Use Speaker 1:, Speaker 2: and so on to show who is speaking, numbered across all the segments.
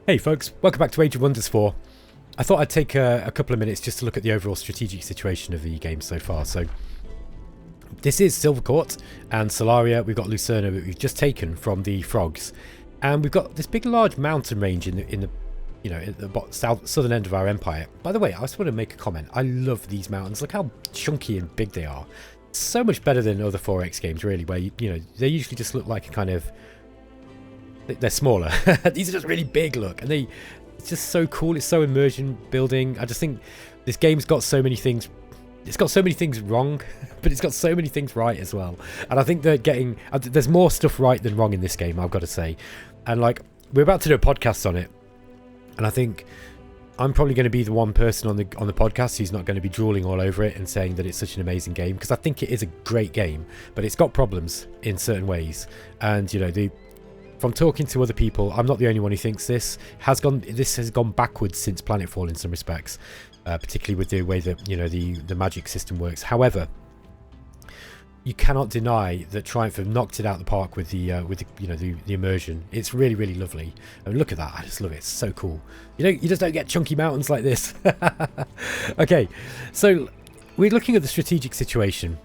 Speaker 1: Hey folks, welcome back to Age of Wonders 4. I thought I'd take a couple of minutes just to look at the overall strategic situation of the game so far. So this is Silvercourt and Solaria. We've got Lucerna that we've just taken from the frogs, and we've got this big large mountain range in the southern end of our empire. By the way, I just want to make a comment. I love these mountains. Look how chunky and big they are. So much better than other 4X games, really, where they usually just look like a kind of, they're smaller. These are just really big, look, and it's just so cool. It's so immersion building. I just think this game's got so many things. It's got so many things wrong, but it's got so many things right as well. And I think there's more stuff right than wrong in this game, I've got to say. And like, we're about to do a podcast on it, and I think I'm probably going to be the one person on the podcast who's not going to be drooling all over it and saying that it's such an amazing game, because I think it is a great game, but it's got problems in certain ways. And from talking to other people, I'm not the only one who thinks this has gone backwards since Planetfall in some respects, particularly with the way that the magic system works. However, you cannot deny that Triumph have knocked it out of the park with the immersion. It's really, really lovely. I mean, look at that. I just love it. It's so cool. You just don't get chunky mountains like this. Okay, so we're looking at the strategic situation.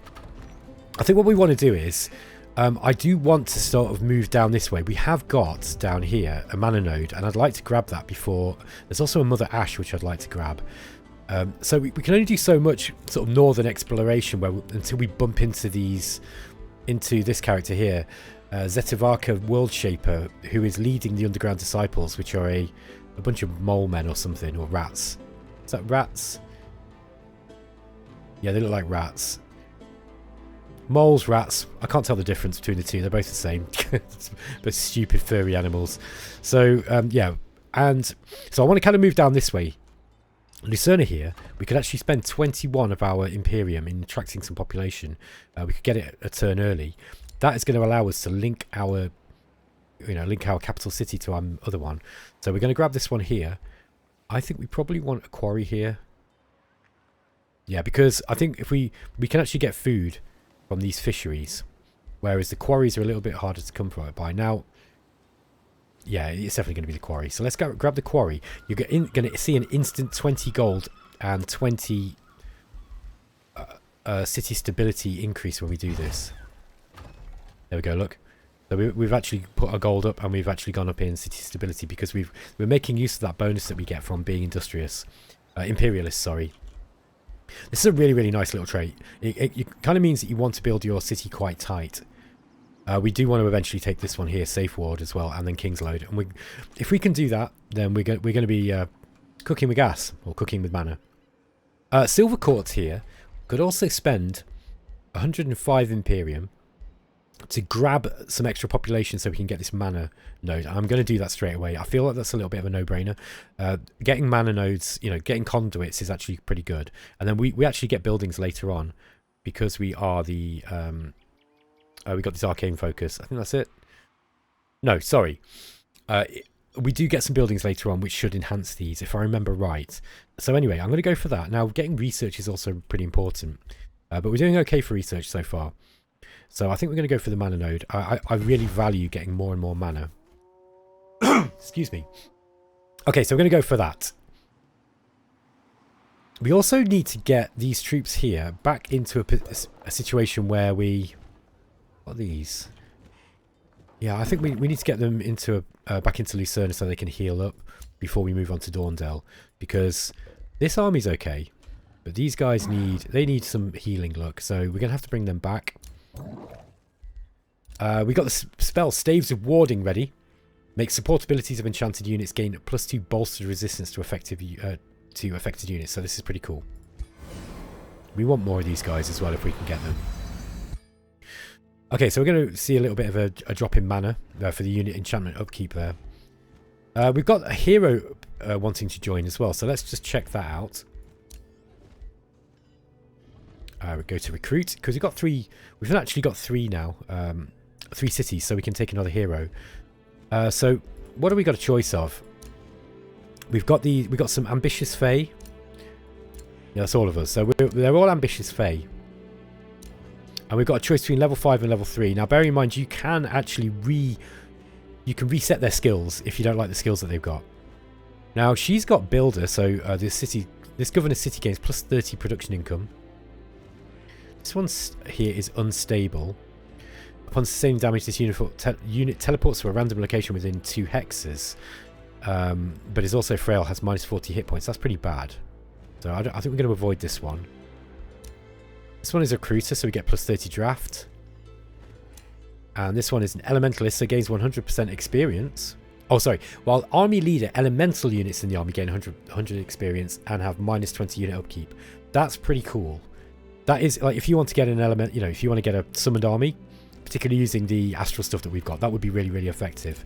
Speaker 1: I think what we want to do is, I do want to sort of move down this way. We have got down here a mana node, and I'd like to grab that before. There's also a Mother Ash which I'd like to grab. So we can only do so much sort of northern exploration until we bump into this character here, Zetavarka World Shaper, who is leading the Underground Disciples, which are a bunch of mole men or something, or rats. Is that rats? Yeah, they look like rats. Moles, rats, I can't tell the difference between the two. They're both the same. But stupid furry animals. So yeah, and so I want to kind of move down this way. Lucerna here, we could actually spend 21 of our Imperium in attracting some population. We could get it a turn early. That is going to allow us to link our capital city to our other one. So we're going to grab this one here. I think we probably want a quarry here. Yeah, because I think if we can actually get food from these fisheries, whereas the quarries are a little bit harder to come by. Now, yeah, it's definitely going to be the quarry. So let's grab the quarry. You're going to see an instant 20 gold and 20 city stability increase when we do this. There we go, look. So we've actually put our gold up, and we've actually gone up in city stability because we're making use of that bonus that we get from being imperialist, sorry. This is a really, really nice little trait. It kind of means that you want to build your city quite tight. We do want to eventually take this one here, Safe Ward as well, and then King's Load. And if we can do that, then we're going to be cooking with gas, or cooking with mana. Silvercourt here could also spend 105 Imperium to grab some extra population so we can get this mana node. I'm going to do that straight away. I feel like that's a little bit of a no-brainer. Getting mana nodes, getting conduits is actually pretty good. And then we actually get buildings later on because we are the... we got this arcane focus. I think that's it. No, sorry. We do get some buildings later on which should enhance these, if I remember right. So anyway, I'm going to go for that. Now, getting research is also pretty important. But we're doing okay for research so far. So I think we're going to go for the mana node. I really value getting more and more mana. Excuse me. Okay, so we're going to go for that. We also need to get these troops here back into a situation where we... What are these? Yeah, I think we need to get them into back into Lucerna so they can heal up before we move on to Dorndale, because this army's okay, but these guys need some healing, look, so we're gonna have to bring them back. We got the spell Staves of Warding ready. Make support abilities of enchanted units gain +2 bolstered resistance to affected units, so this is pretty cool. We want more of these guys as well if we can get them. Okay, so we're going to see a little bit of a drop in mana for the unit enchantment upkeep there. We've got a hero wanting to join as well, so let's just check that out. We go to recruit, because we've actually got 3 now, 3 cities, so we can take another hero. So what have we got a choice of? We've got some ambitious Fae. Yeah, that's all of us. So they're all ambitious Fae. And we've got a choice between level 5 and level 3. Now, bear in mind, you can actually reset their skills if you don't like the skills that they've got. Now, she's got builder, so this governor's city gains plus 30 production income. This one here is unstable. Upon sustaining damage, this unit teleports to a random location within 2 hexes. But is also frail, has minus 40 hit points. That's pretty bad. So I think we're going to avoid this one. This one is a recruiter, so we get plus 30 draft. And this one is an elementalist, so gains 100% experience. Oh, sorry. While army leader, elemental units in the army gain 100 experience and have minus 20 unit upkeep. That's pretty cool. That is, like, if you want to get an element, you know, if you want to get a summoned army, particularly using the astral stuff that we've got, that would be really, really effective.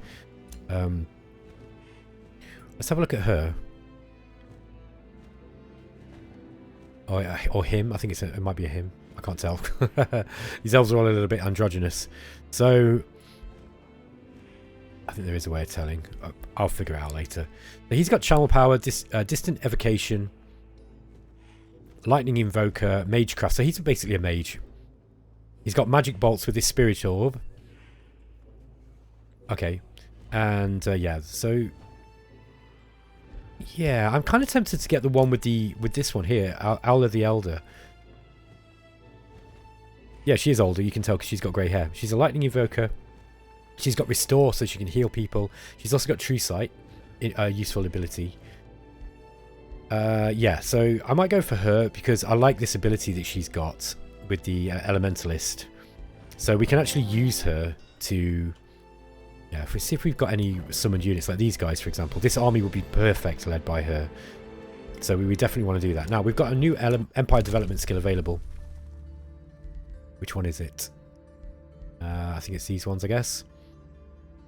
Speaker 1: Let's have a look at her. Or him. I think it might be a him. I can't tell. These elves are all a little bit androgynous. So, I think there is a way of telling. I'll figure it out later. But he's got channel power, distant evocation, lightning invoker, magecraft. So he's basically a mage. He's got magic bolts with his spiritual orb. Okay. And, yeah, so... Yeah, I'm kind of tempted to get the one with this one here, Aula the Elder. Yeah, she is older, you can tell because she's got grey hair. She's a lightning invoker. She's got restore, so she can heal people. She's also got true sight, a useful ability. Yeah, so I might go for her because I like this ability that she's got with the elementalist. So we can actually use her to... Yeah, if we see if we've got any summoned units like these guys, for example. This army would be perfect led by her. So we definitely want to do that. Now, we've got a new Empire Development skill available. Which one is it? I think it's these ones, I guess.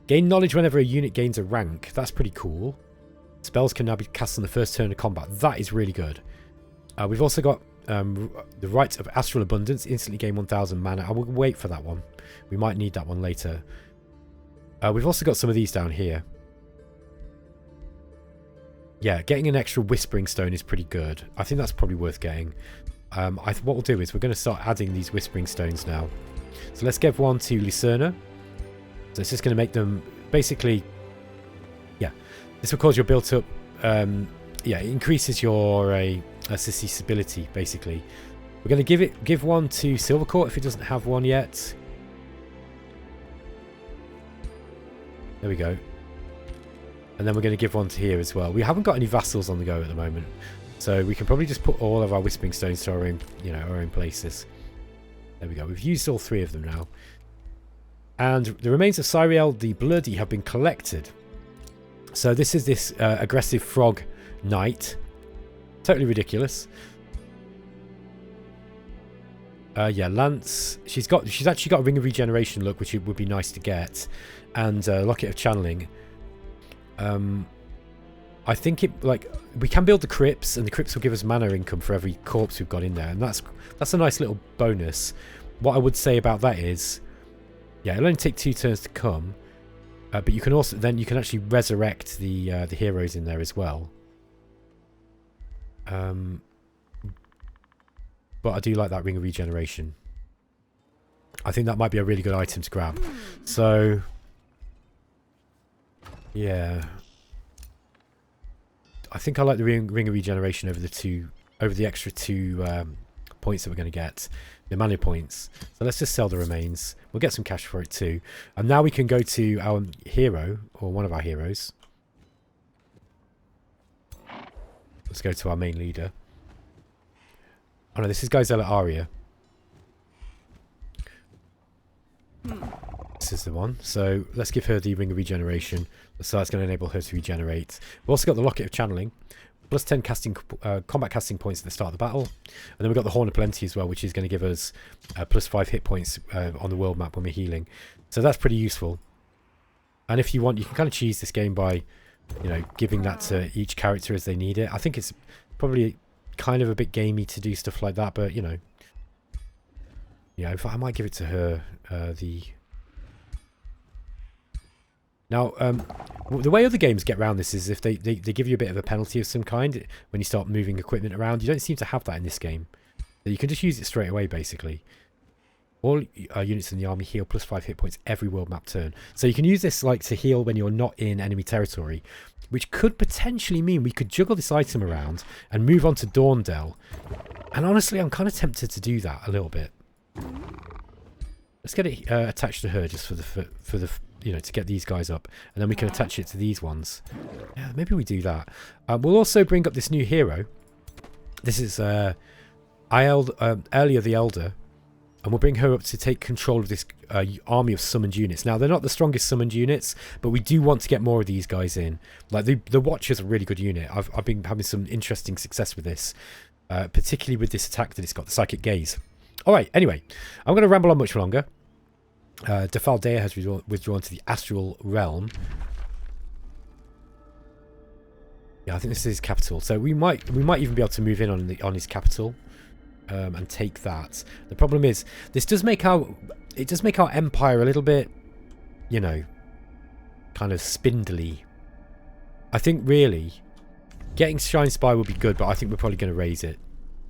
Speaker 1: Gain knowledge whenever a unit gains a rank. That's pretty cool. Spells can now be cast on the first turn of combat. That is really good. We've also got the Rites of Astral Abundance. Instantly gain 1000 mana. I will wait for that one. We might need that one later. We've also got some of these down here. Yeah, getting an extra Whispering Stone is pretty good. I think that's probably worth getting. What we'll do is we're going to start adding these Whispering Stones now. So let's give one to Lucerna. So it's just going to make them basically... Yeah, this will cause your built up... yeah, it increases your accessibility, basically. We're going to give one to Silvercourt if it doesn't have one yet. There we go. And then we're going to give one to here as well. We haven't got any vassals on the go at the moment. So we can probably just put all of our Whispering Stones to our own, our own places. There we go. We've used all 3 of them now. And the remains of Cyriel the Bloody have been collected. So this is this aggressive frog knight. Totally ridiculous. Yeah, Lance. She's actually got a Ring of Regeneration look, which would be nice to get. And Locket of Channeling. I think we can build the crypts, and the crypts will give us mana income for every corpse we've got in there, and that's a nice little bonus. What I would say about that is, yeah, it'll only take 2 turns to come, but you can also you can actually resurrect the heroes in there as well. But I do like that Ring of Regeneration. I think that might be a really good item to grab. So, yeah, I think I like the Ring of Regeneration over the extra 2 points that we're going to get, the mana points. So let's just sell the remains. We'll get some cash for it too. And now we can go to our hero, or one of our heroes. Let's go to our main leader. Oh no, this is Gizella Aria. This is the one. So let's give her the Ring of Regeneration. So that's going to enable her to regenerate. We've also got the Locket of Channeling. Plus 10 combat casting points at the start of the battle. And then we've got the Horn of Plenty as well, which is going to give us plus 5 hit points on the world map when we're healing. So that's pretty useful. And if you want, you can kind of cheese this game by, giving that to each character as they need it. I think it's probably kind of a bit gamey to do stuff like that, but, yeah, I might give it to her, Now, the way other games get around this is if they give you a bit of a penalty of some kind when you start moving equipment around. You don't seem to have that in this game. So you can just use it straight away, basically. All units in the army heal plus 5 hit points every world map turn. So you can use this to heal when you're not in enemy territory. which could potentially mean we could juggle this item around and move on to Dawndelve. And honestly, I'm kind of tempted to do that a little bit. Let's get it attached to her just for the to get these guys up, and then we can attach it to these ones. Yeah, maybe we do that. We'll also bring up this new hero. This is Elia the Elder, and we'll bring her up to take control of this army of summoned units. Now, they're not the strongest summoned units, but we do want to get more of these guys in. Like the Watcher's a really good unit. I've been having some interesting success with this, particularly with this attack that it's got, the Psychic Gaze. All right, anyway, I'm going to ramble on much longer. Defaldea has withdrawn to the Astral Realm. Yeah, I think this is his capital. So we might even be able to move in on his capital and take that. The problem is this does make our empire a little bit, kind of spindly. I think really getting Shine Spire would be good, but I think we're probably going to raise it.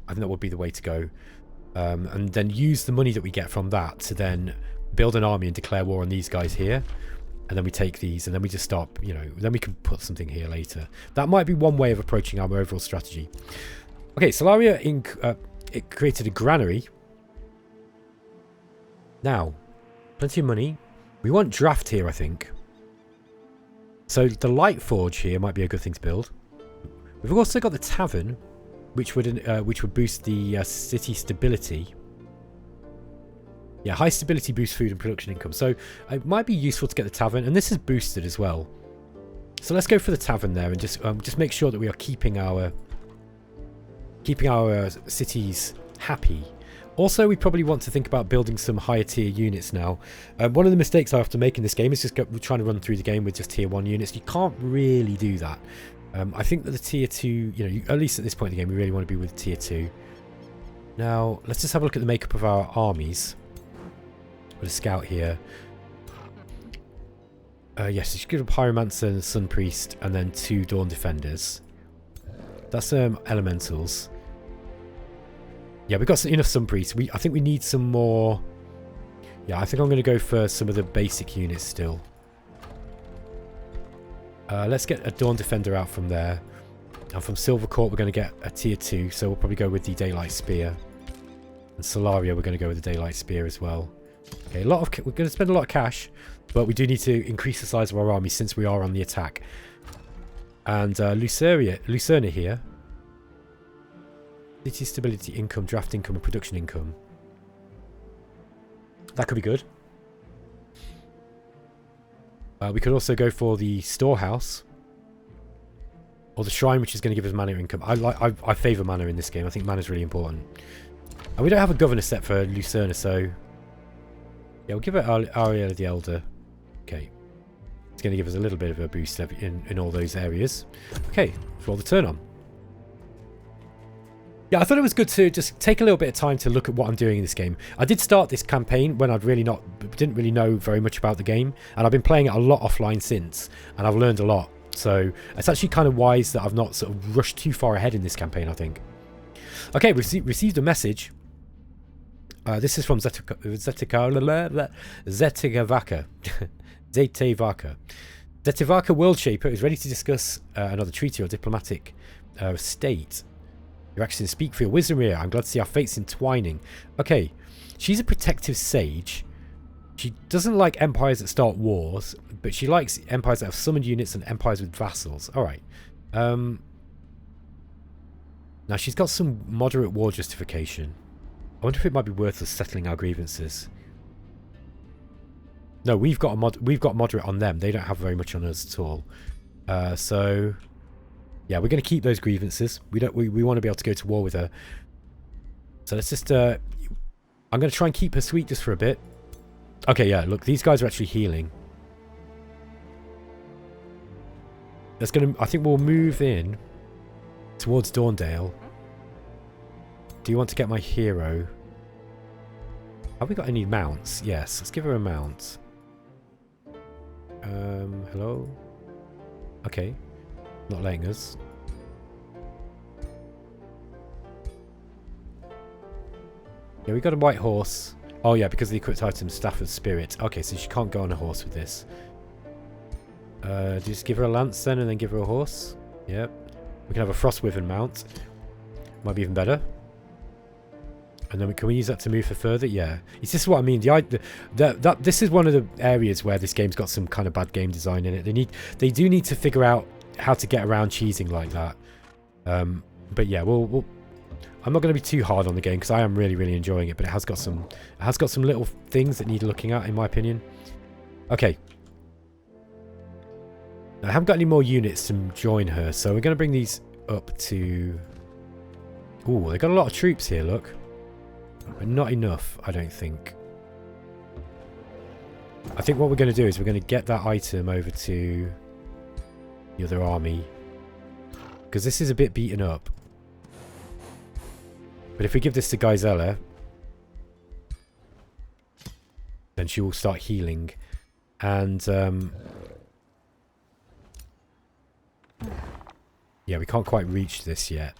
Speaker 1: I think that would be the way to go. And then use the money that we get from that to then build an army and declare war on these guys here. And then we take these and then we just stop, then we can put something here later. That might be one way of approaching our overall strategy. Okay, Solaria it created a granary. Now, plenty of money. We want draft here, I think. So the Light Forge here might be a good thing to build. We've also got the Tavern, which would boost the city stability. Yeah, high stability boosts food and production income. So it might be useful to get the Tavern, and this is boosted as well. So let's go for the Tavern there and just make sure that we are keeping our cities happy. Also, we probably want to think about building some higher tier units now. One of the mistakes I often make in this game is just trying to run through the game with just tier 1 units. You can't really do that. I think that the tier 2, at least at this point in the game, we really want to be with tier 2. Now, let's just have a look at the makeup of our armies. Got a scout here. Yes, you should get a Pyromancer and a Sun Priest, and then 2 Dawn Defenders. That's Elementals. Yeah, we've got enough Sun Priests. I think we need some more. Yeah, I think I'm going to go for some of the basic units still. Let's get a Dawn Defender out from there. And from Silver Court, we're going to get a tier 2, so we'll probably go with the Daylight Spear. And Solaria, we're going to go with the Daylight Spear as well. Okay, we're going to spend a lot of cash, but we do need to increase the size of our army since we are on the attack. And Lucerna here. City stability income, draft income, and production income. That could be good. We could also go for the storehouse. Or the shrine, which is going to give us mana income. I favour mana in this game. I think mana is really important. And we don't have a governor set for Lucerna, so... yeah, we'll give it Ariella the Elder. Okay. It's going to give us a little bit of a boost in all those areas. Okay, let's roll the turn on. Yeah, I thought it was good to just take a little bit of time to look at what I'm doing in this game. I did start this campaign when didn't really know very much about the game, and I've been playing it a lot offline since, and I've learned a lot. So it's actually kind of wise that I've not sort of rushed too far ahead in this campaign, I think. Okay, received a message. This is from Zetevaka. Zetevaka World Shaper is ready to discuss another treaty or diplomatic state. Your actions speak for your wisdom here. I'm glad to see our fates entwining. Okay, she's a protective sage. She doesn't like empires that start wars, but she likes empires that have summoned units and empires with vassals. Alright. Now, she's got some moderate war justification. I wonder if it might be worth us settling our grievances. No, we've got moderate on them. They don't have very much on us at all. So... yeah, we're going to keep those grievances. We want to be able to go to war with her. So let's just... I'm going to try and keep her sweet just for a bit. Okay, yeah, look, these guys are actually healing. I think we'll move in towards Dawndelve. Do you want to get my hero? Have we got any mounts? Yes, let's give her a mount. Hello? Okay. Not letting us. Yeah, we got a white horse. Oh yeah, because of the equipped item Staff of Spirit. Okay, so she can't go on a horse with this. Just give her a lance then and then give her a horse. Yep. We can have a Frostwyvern mount. Might be even better. And then can we use that to move her further? Yeah. This is what I mean. This is one of the areas where this game's got some kind of bad game design in it. They do need to figure out how to get around cheesing like that. But yeah, I'm not going to be too hard on the game because I am really, really enjoying it. But it has got some little things that need looking at, in my opinion. Okay. I haven't got any more units to join her, so we're going to bring these up to... Ooh, they've got a lot of troops here, look. But not enough, I don't think. I think what we're going to do is we're going to get that item over to the other army. Because this is a bit beaten up. But if we give this to Gizella, then she will start healing. And... yeah, we can't quite reach this yet.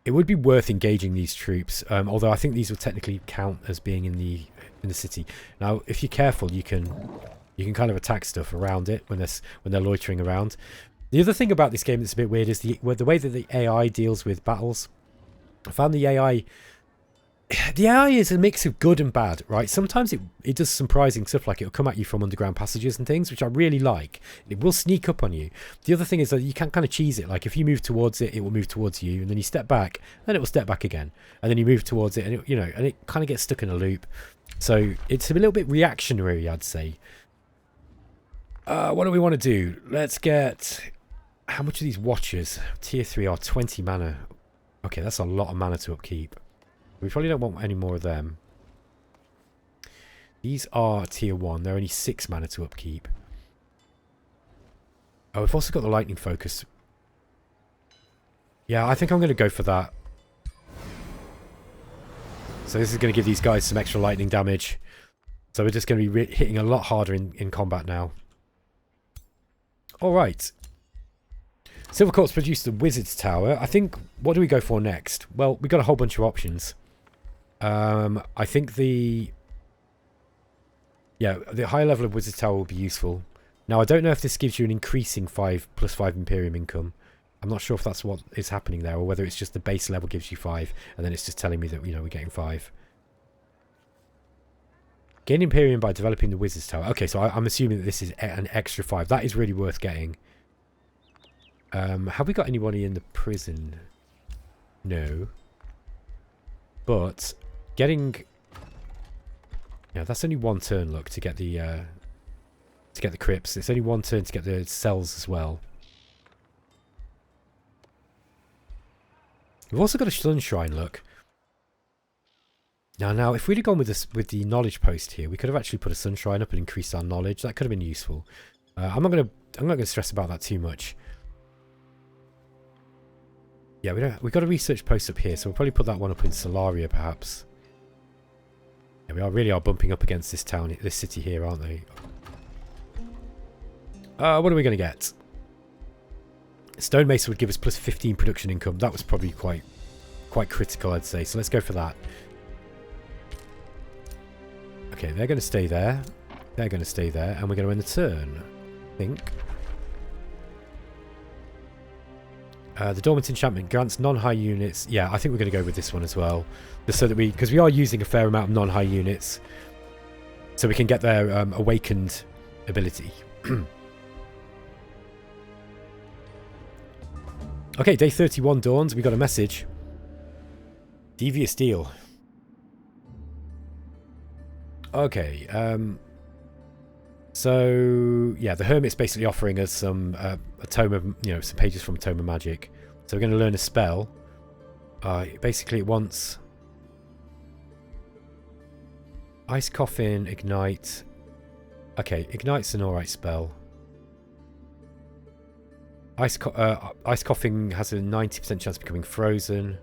Speaker 1: It would be worth engaging these troops, although I think these will technically count as being in the city. Now, if you're careful, you can kind of attack stuff around it when they're loitering around. The other thing about this game that's a bit weird is the way that the AI deals with battles. I found the AI is a mix of good and bad, right? Sometimes it does surprising stuff, like it'll come at you from underground passages and things, which I really like. It will sneak up on you. The other thing is that you can kind of cheese it. Like if you move towards it, it will move towards you, and then you step back, then it will step back again, and then you move towards it, and and it kind of gets stuck in a loop. So it's a little bit reactionary, I'd say. What do we want to do? Let's get... How much are these watchers? Tier 3 are 20 mana. Okay, that's a lot of mana to upkeep. We probably don't want any more of them. These are tier 1. They're only 6 mana to upkeep. Oh, we've also got the lightning focus. Yeah, I think I'm going to go for that. So this is going to give these guys some extra lightning damage. So we're just going to be hitting a lot harder in combat now. Alright. Silver Court's produced the Wizard's Tower. I think, what do we go for next? Well, we got a whole bunch of options. I think the higher level of Wizard's Tower will be useful. Now, I don't know if this gives you an increasing 5+5 Imperium income. I'm not sure if that's what is happening there, or whether it's just the base level gives you 5, and then it's just telling me that, we're getting 5. Gain Imperium by developing the Wizard's Tower. Okay, so I'm assuming that this is an extra 5. That is really worth getting. Have we got anybody in the prison? No. But getting... Yeah, that's only one turn, look, to get the crypts. It's only one turn to get the cells as well. We've also got a sun shrine, look. Now, if we'd have gone with this with the knowledge post here, we could have actually put a sun shrine up and increased our knowledge. That could have been useful. I'm not gonna stress about that too much. Yeah, we've got a research post up here, so we'll probably put that one up in Solaria, perhaps. Yeah, we really are bumping up against this city here, aren't they? What are we going to get? Stone Mason would give us plus 15 production income. That was probably quite critical, I'd say. So let's go for that. Okay, they're going to stay there. They're going to stay there, and we're going to end the turn, I think. The Dormant Enchantment grants non-high units. Yeah, I think we're going to go with this one as well. Just so that because we are using a fair amount of non-high units. So we can get their awakened ability. Okay, day 31 dawns. We got a message. Devious deal. Okay, so yeah, the Hermit's basically offering us some a tome of some pages from Tome of Magic. So we're going to learn a spell. Basically, it wants Ice Coffin, Ignite. Okay, Ignite's an alright spell. Ice Coffin has a 90% chance of becoming frozen.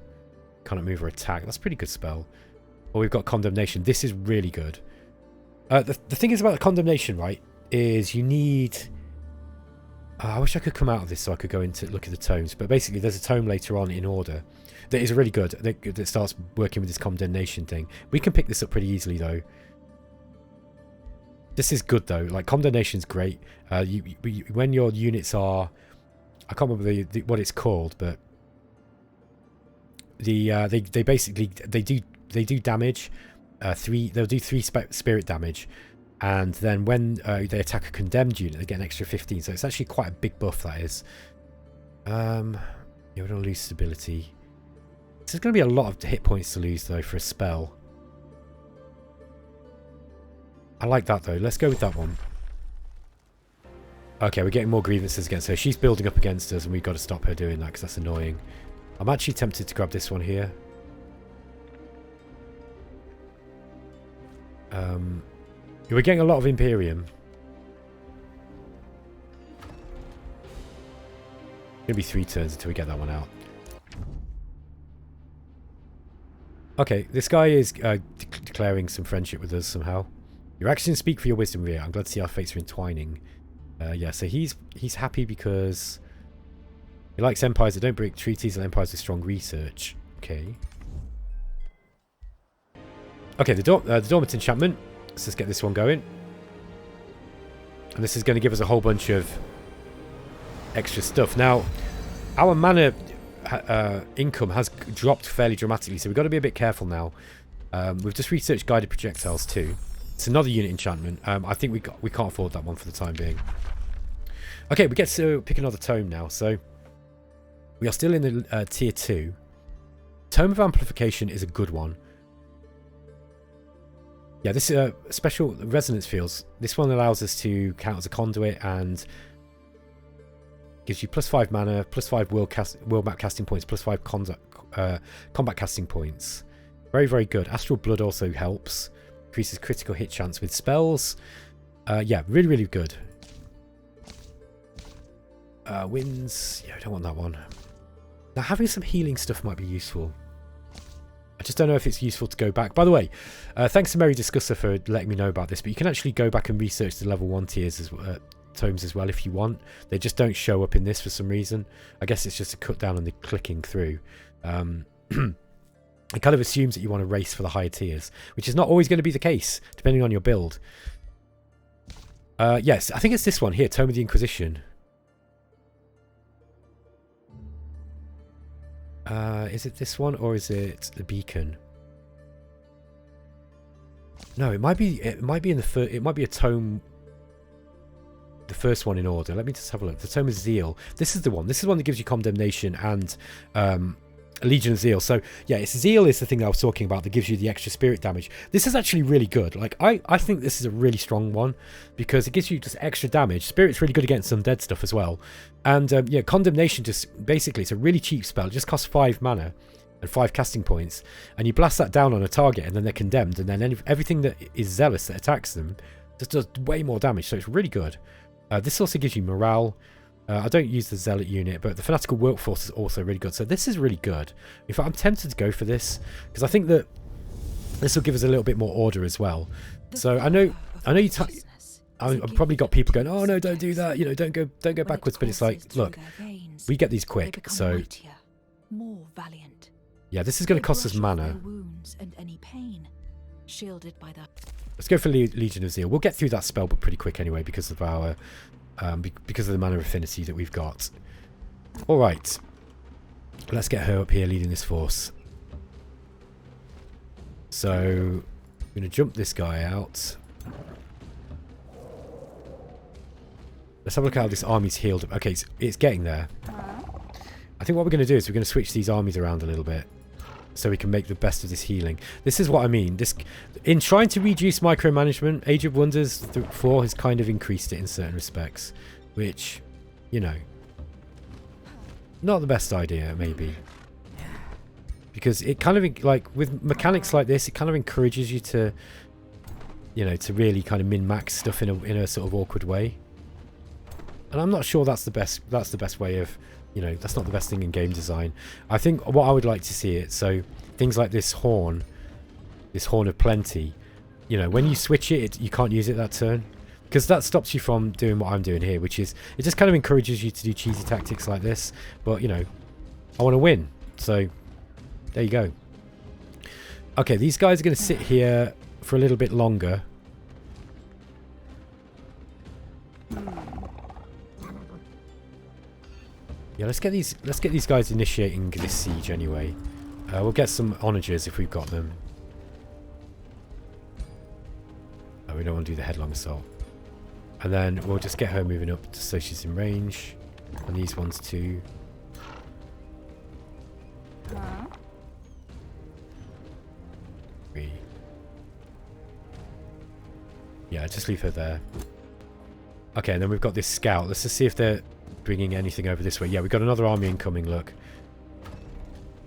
Speaker 1: Cannot move or attack. That's a pretty good spell. Or we've got Condemnation. This is really good. The thing is about the Condemnation, right, is you need... I wish I could come out of this so I could go into look at the tomes. But basically, there's a tome later on in order that is really good. That starts working with this Condemnation thing. We can pick this up pretty easily, though. This is good though. Like condemnation's great. When your units are, I can't remember what it's called, but they basically they do damage. They'll do 3 spirit damage, and then when they attack a condemned unit, they get an extra 15. So it's actually quite a big buff. That is. You're gonna lose stability. There's going to be a lot of hit points to lose though for a spell. I like that though. Let's go with that one. Okay, we're getting more grievances against her. She's building up against us and we've got to stop her doing that because that's annoying. I'm actually tempted to grab this one here. We're getting a lot of Imperium. It'll be 3 turns until we get that one out. Okay, this guy is declaring some friendship with us somehow. Your actions speak for your wisdom, Rhea. I'm glad to see our fates are entwining. Yeah, so he's happy because he likes empires that don't break treaties and empires with strong research. Okay. Okay, the Dormant Enchantment. Let's just get this one going. And this is going to give us a whole bunch of extra stuff. Now, our mana income has dropped fairly dramatically, so we've got to be a bit careful now. We've just researched guided projectiles too. It's another unit enchantment. I think we can't afford that one for the time being. Okay, we get to pick another tome now. So we are still in the tier 2. Tome of Amplification is a good one. Yeah, this is a special resonance fields. This one allows us to count as a conduit and gives you +5 mana, +5 will map casting points, +5 combat casting points. Very, very good. Astral Blood also helps. Increases critical hit chance with spells. Yeah, really, really good. Winds. Yeah, I don't want that one. Now, having some healing stuff might be useful. I just don't know if it's useful to go back. By the way, thanks to Mary Discusser for letting me know about this, but you can actually go back and research the level 1 tiers as tomes as well if you want. They just don't show up in this for some reason. I guess it's just a cut down on the clicking through. It kind of assumes that you want to race for the higher tiers, which is not always going to be the case, depending on your build. Yes, I think it's this one here, Tome of the Inquisition. Is it this one or is it the Beacon? No, it might be in the first. It might be a tome. The first one in order. Let me just have a look. The Tome of Zeal. This is the one. This is the one that gives you condemnation and Legion of Zeal. So yeah, it's Zeal is the thing that I was talking about that gives you the extra spirit damage. This is actually really good. Like I think this is a really strong one because it gives you just extra damage. Spirit's really good against some dead stuff as well. And yeah, condemnation just basically it's a really cheap spell. It just costs 5 mana and 5 casting points, and you blast that down on a target, and then they're condemned, and then everything that is zealous that attacks them just does way more damage. So it's really good. This also gives you morale. I don't use the Zealot unit, but the Fanatical Workforce is also really good. So this is really good. In fact, I'm tempted to go for this because I think that this will give us a little bit more order as well. So I know you. I've probably got people going, "Oh no, don't do that. You know, don't go backwards." But it's like, look, we get these quick. So yeah, this is going to cost us mana. Let's go for Legion of Zeal. We'll get through that spell, but pretty quick anyway because of our. Because of the mana affinity that we've got. Alright. Let's get her up here leading this force. So, I'm going to jump this guy out. Let's have a look at how this army's healed up. Okay, it's getting there. I think what we're going to do is we're going to switch these armies around a little bit. So we can make the best of this healing. This is what I mean. In trying to reduce micromanagement, Age of Wonders 4 has kind of increased it in certain respects. Which, you know, not the best idea, maybe. Because it kind of, like, with mechanics like this, it kind of encourages you to, you know, to really kind of min-max stuff in a sort of awkward way. And I'm not sure that's the best way of... You know, that's not the best thing in game design. I think what I would like to see it, so things like this horn of plenty, you know, when you switch it, you can't use it that turn. Because that stops you from doing what I'm doing here, which is, it just kind of encourages you to do cheesy tactics like this. But, you know, I want to win. So, there you go. Okay, these guys are going to sit here for a little bit longer. Yeah, let's get these guys initiating this siege anyway. We'll get some onagers if we've got them. Oh, we don't want to do the headlong assault. And then we'll just get her moving up so she's in range. And these ones too. Yeah, just leave her there. Okay, and then we've got this scout. Let's just see if they're bringing anything over this way. Yeah, we've got another army incoming, look.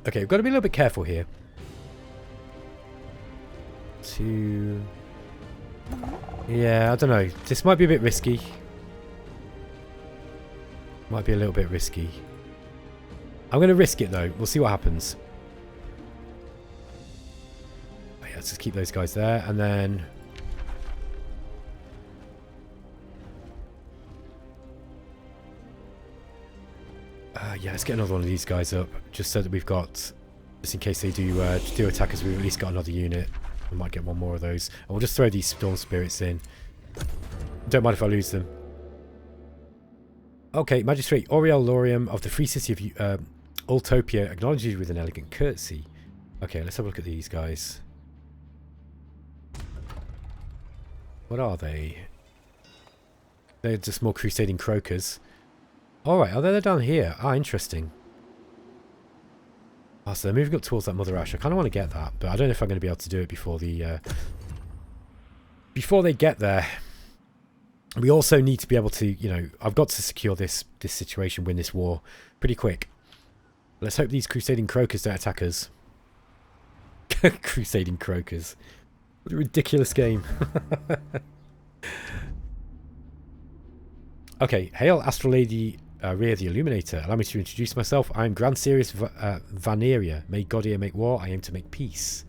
Speaker 1: Okay, we've got to be a little bit careful here. Yeah, I don't know. This might be a bit risky. Might be a little bit risky. I'm going to risk it, though. We'll see what happens. Oh, yeah, let's just keep those guys there, and then... yeah, let's get another one of these guys up, just so that we've got, just in case they do attack us, we've at least got another unit. We might get one more of those. And we'll just throw these storm spirits in. Don't mind if I lose them. Okay, Magistrate Auriel Laurium of the Free City of Ultopia acknowledges you with an elegant curtsy. Okay, let's have a look at these guys. What are they? They're just more crusading croakers. Alright, they're down here. Ah, interesting. Oh, so they're moving up towards that Mother Ash. I kind of want to get that, but I don't know if I'm going to be able to do it before the... before they get there. We also need to be able to, you know... I've got to secure this situation, win this war pretty quick. Let's hope these crusading croakers don't attack us. Crusading croakers. What a ridiculous game. Okay, hail Astral Lady Rhea the Illuminator. Allow me to introduce myself. I am Grand Serious Vaneria. May God here make war. I aim to make peace.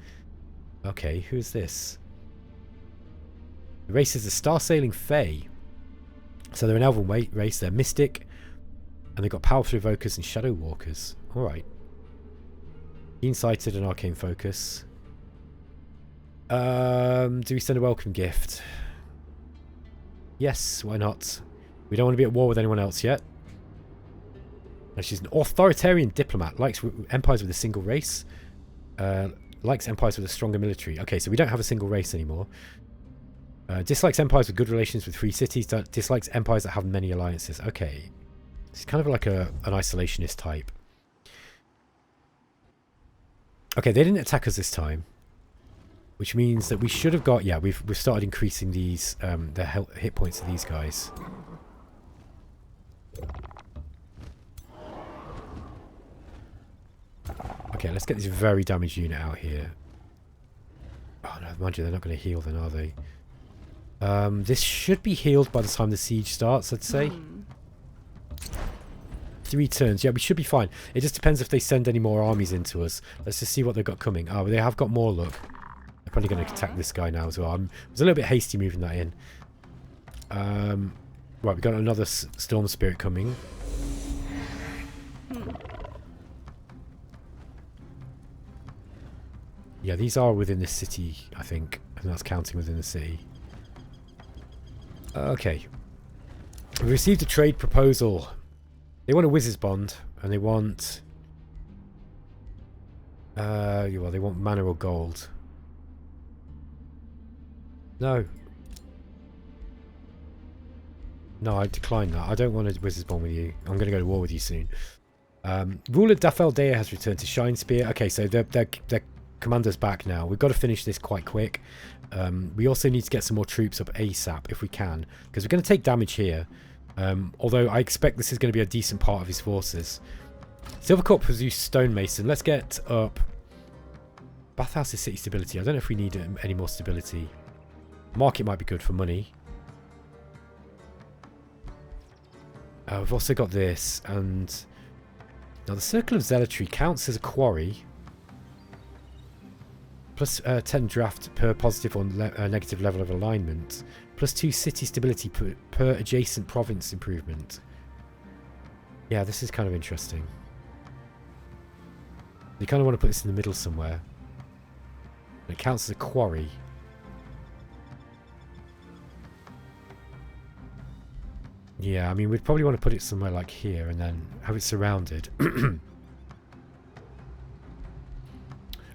Speaker 1: Okay, who is this? The race is the Star Sailing Fae. So they're an elven race. They're mystic. And they've got powerful evokers and shadow walkers. Alright. Keen-sighted and arcane focus. Do we send a welcome gift? Yes, why not? We don't want to be at war with anyone else yet. She's an authoritarian diplomat. Likes empires with a single race. Likes empires with a stronger military. Okay, so we don't have a single race anymore. Dislikes empires with good relations with free cities. Dislikes empires that have many alliances. Okay. It's kind of like an isolationist type. Okay, they didn't attack us this time. Which means that we should have got... Yeah, we've started increasing these the hit points of these guys. Okay, let's get this very damaged unit out here. Oh no, mind you, they're not going to heal then, are they? This should be healed by the time the siege starts, I'd say. 3 turns. Yeah, we should be fine. It just depends if they send any more armies into us. Let's just see what they've got coming. Oh, they have got more, look. They're probably going to attack this guy now as well. I was a little bit hasty moving that in. Right, we've got another storm spirit coming. Yeah, these are within the city, I think. And that's counting within the city. Okay. We received a trade proposal. They want a wizard's bond. And they want... well, they want mana or gold. No. No, I decline that. I don't want a wizard's bond with you. I'm going to go to war with you soon. Ruler Dafeldea has returned to Shinespear. Okay, so their commander's back now. We've got to finish this quite quick. We also need to get some more troops up ASAP if we can, because we're going to take damage here. Although I expect this is going to be a decent part of his forces. Silvercorp produced Stonemason. Let's get up. Bathhouse is city stability. I don't know if we need any more stability. Market might be good for money. We've also got this, and now the Circle of Zealotry counts as a quarry. Plus 10 draft per positive or negative level of alignment. Plus 2 city stability per adjacent province improvement. Yeah, this is kind of interesting. You kind of want to put this in the middle somewhere. It counts as a quarry. Yeah, I mean, we'd probably want to put it somewhere like here and then have it surrounded.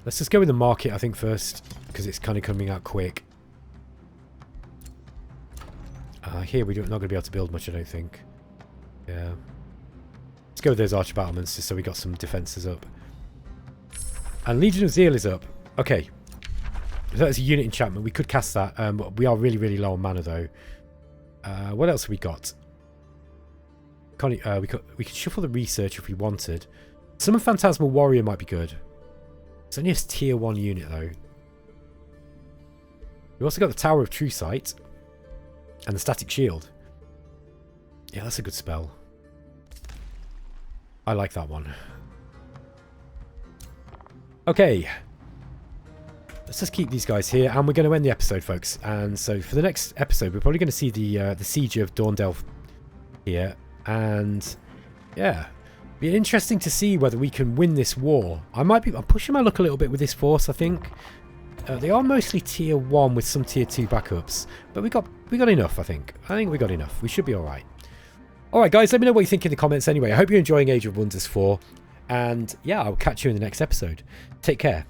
Speaker 1: Let's just go with the market, I think, first, because it's kind of coming out quick. Here we're not going to be able to build much, I don't think. Yeah. Let's go with those archer battlements just so we got some defences up. And Legion of Zeal is up. Okay. So that's a unit enchantment. We could cast that. We are really, really low on mana, though. What else have we got? We could shuffle the research if we wanted. Summon Phantasmal Warrior might be good. It's only a tier 1 unit, though. We've also got the Tower of True Sight. And the Static Shield. Yeah, that's a good spell. I like that one. Okay. Let's just keep these guys here. And we're going to end the episode, folks. And so for the next episode, we're probably going to see the Siege of Dorndale here. And yeah. Be interesting to see whether we can win this war. I'm pushing my luck a little bit with this force, I think. They are mostly tier 1 with some tier 2 backups. But we got enough, I think. I think we got enough. We should be alright. Alright guys, let me know what you think in the comments anyway. I hope you're enjoying Age of Wonders 4. And yeah, I'll catch you in the next episode. Take care.